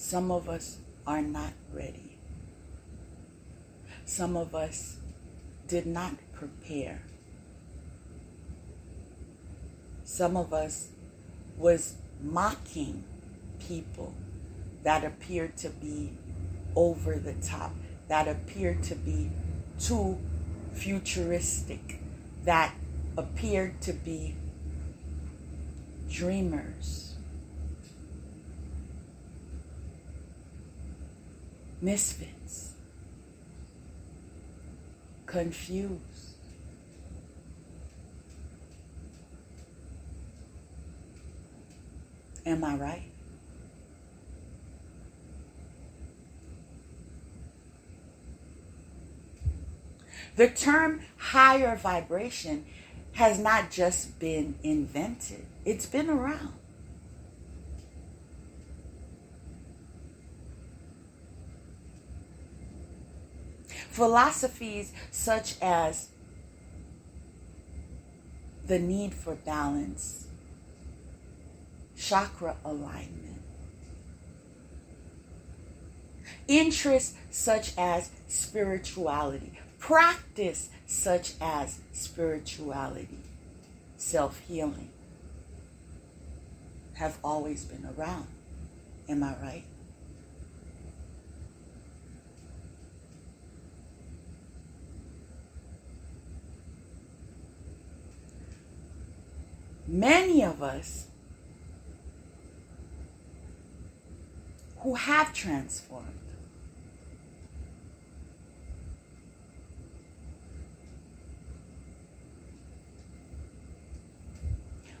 Some of us are not ready. Some of us did not prepare. Some of us was mocking people that appeared to be over the top, that appeared to be too futuristic, that appeared to be dreamers, misfits, confused. Am I right? The term higher vibration has not just been invented, it's been around. Philosophies such as the need for balance, chakra alignment, interests such as spirituality, practice such as spirituality, self-healing, have always been around. Am I right? Many of us who have transformed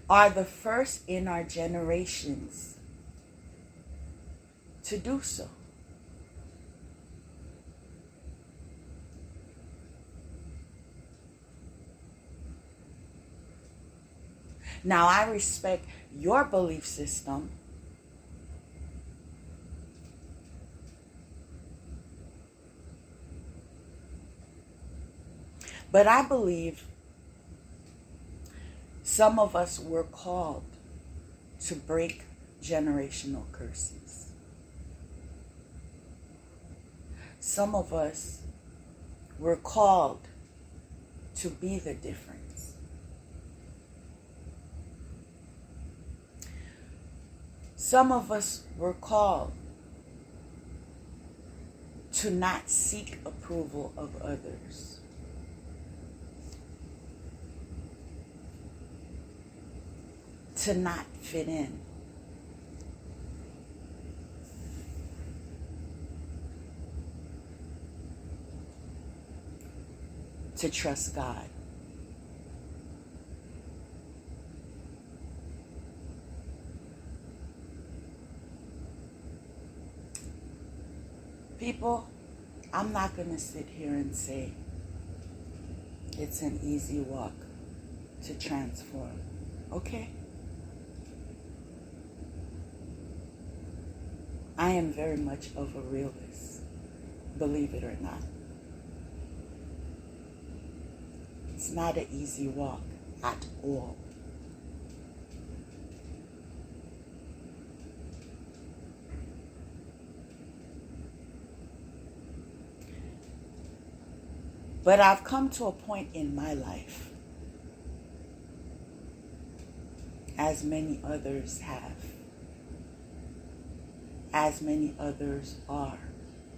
are the first in our generations to do so. Now, I respect your belief system, but I believe some of us were called to break generational curses. Some of us were called to be the difference. Some of us were called to not seek approval of others. To not fit in. To trust God. People, I'm not going to sit here and say it's an easy walk to transform. Okay? I am very much of a realist, believe it or not. It's not an easy walk at all. But I've come to a point in my life, as many others have, as many others are,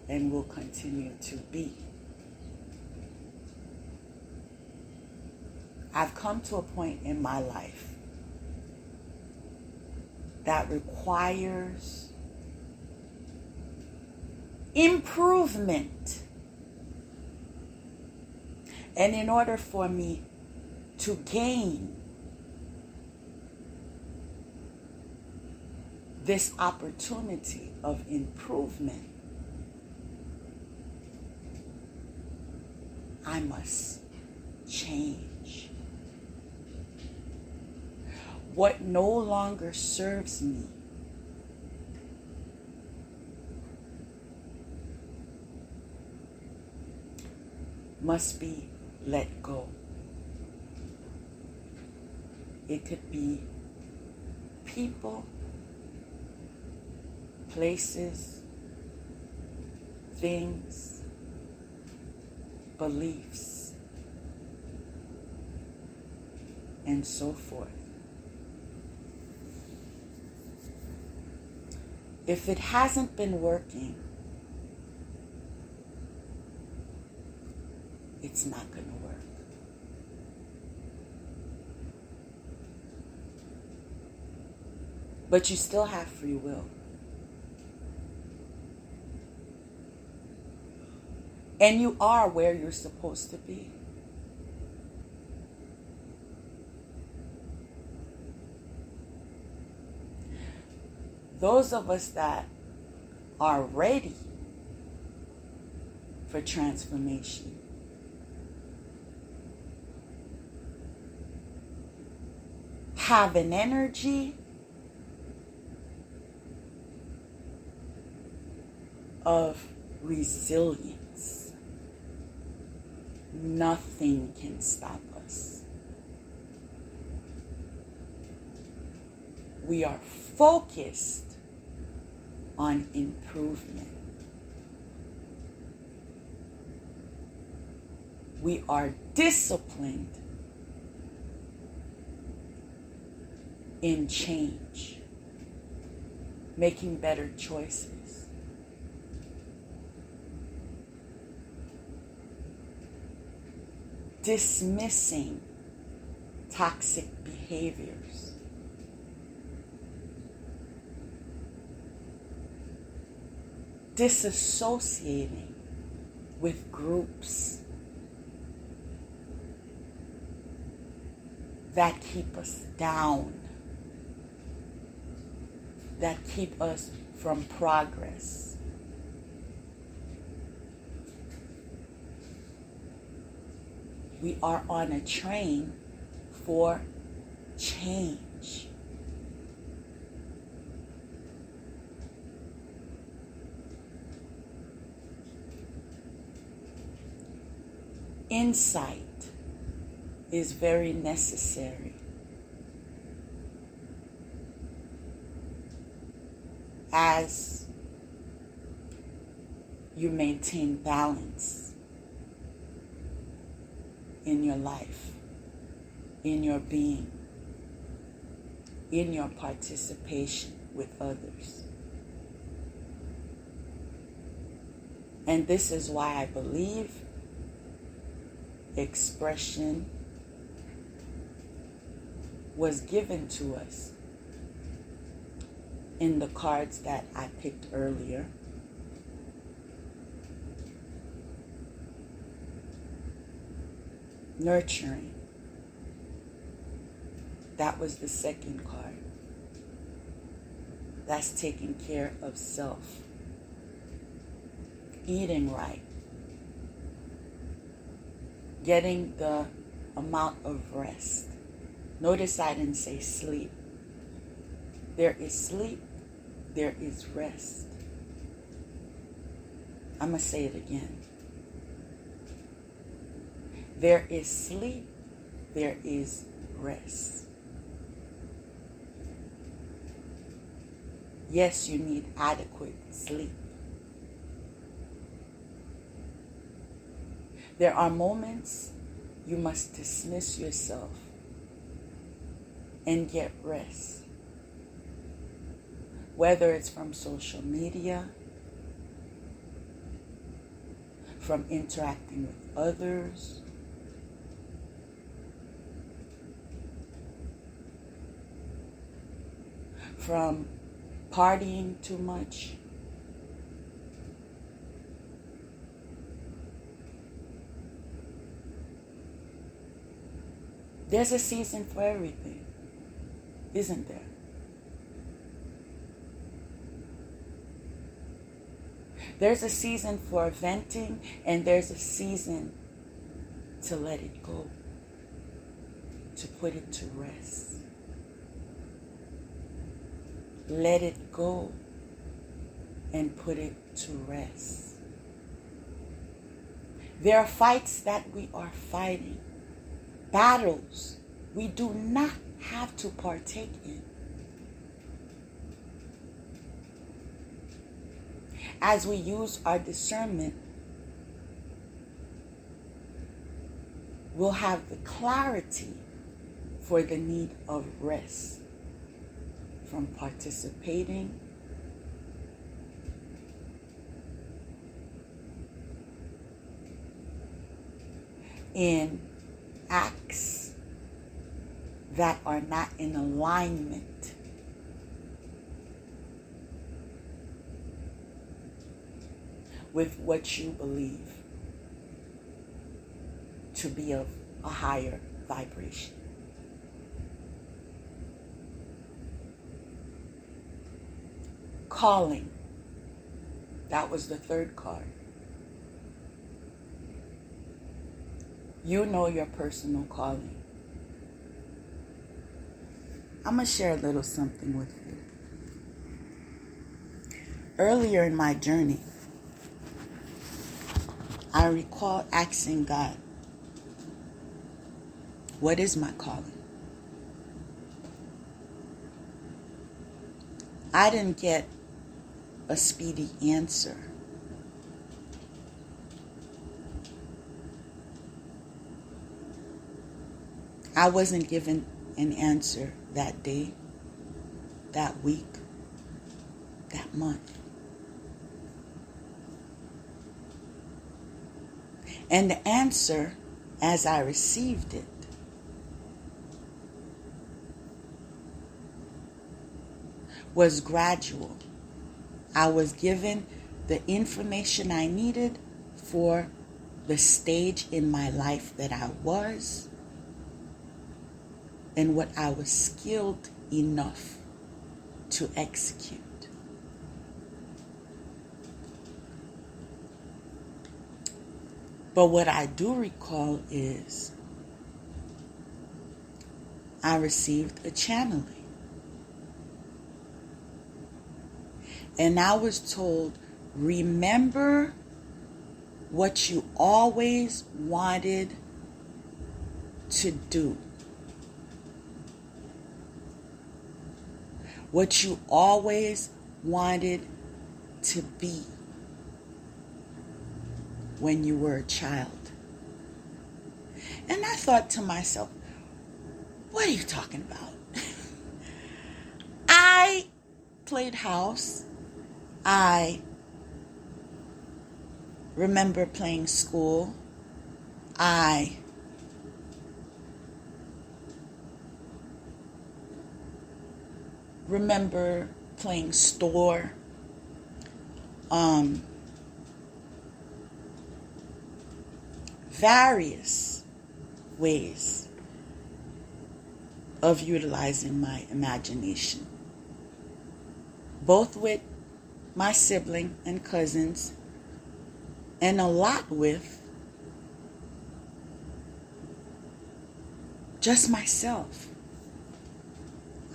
and will continue to be. I've come to a point in my life that requires improvement. And in order for me to gain this opportunity of improvement, I must change. What no longer serves me must be let go. It could be people, places, things, beliefs, and so forth. If it hasn't been working, it's not going to work. But you still have free will. And you are where you're supposed to be. Those of us that are ready for transformation have an energy of resilience. Nothing can stop us. We are focused on improvement. We are disciplined in change, making better choices. Dismissing toxic behaviors. Disassociating with groups that keep us down, that keep us from progress. We are on a train for change. Insight is very necessary. As you maintain balance in your life, in your being, in your participation with others. And this is why I believe expression was given to us in the cards that I picked earlier. Nurturing. That was the second card. That's taking care of self. Eating right. Getting the amount of rest. Notice I didn't say sleep. There is sleep. There is rest. I'm going to say it again. There is sleep. There is rest. Yes, you need adequate sleep. There are moments you must dismiss yourself and get rest. Whether it's from social media, from interacting with others, from partying too much, there's a season for everything, isn't there? There's a season for venting, and there's a season to let it go, to put it to rest. Let it go and put it to rest. There are fights that we are fighting, battles we do not have to partake in. as we use our discernment, we'll have the clarity for the need of rest from participating in acts that are not in alignment with what you believe to be of a higher vibration. Calling. That was the third card. You know your personal calling. I'm going to share a little something with you. Earlier in my journey, I recall asking God, what is my calling? I didn't get a speedy answer. I wasn't given an answer that day, that week, that month. And the answer, as I received it, was gradual. I was given the information I needed for the stage in my life that I was and what I was skilled enough to execute. But what I do recall is I received a channeling. And I was told, remember what you always wanted to do. What you always wanted to be when you were a child. And I thought to myself, what are you talking about? I played house. I remember playing school. I remember playing store. Various ways of utilizing my imagination, both with my sibling and cousins, and a lot with just myself.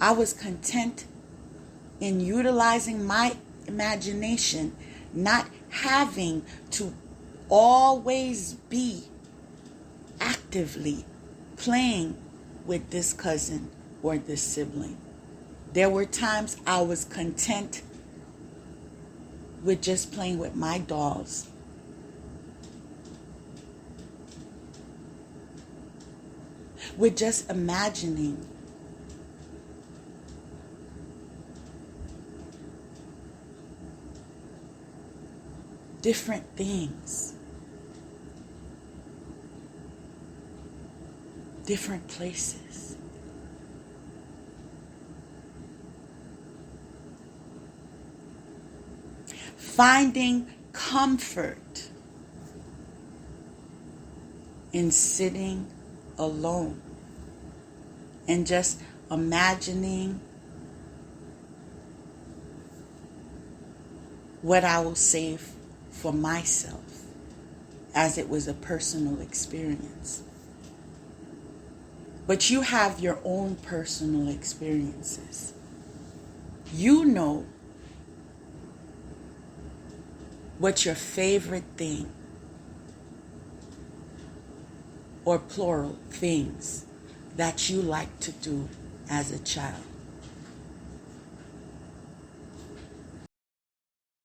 I was content in utilizing my imagination, not having to always be actively playing with this cousin or this sibling. There were times I was content with just playing with my dolls. With just imagining different things, different places. Finding comfort in sitting alone and just imagining what I will save for myself, as it was a personal experience. But you have your own personal experiences. You know what your favorite thing, or plural, things that you like to do as a child.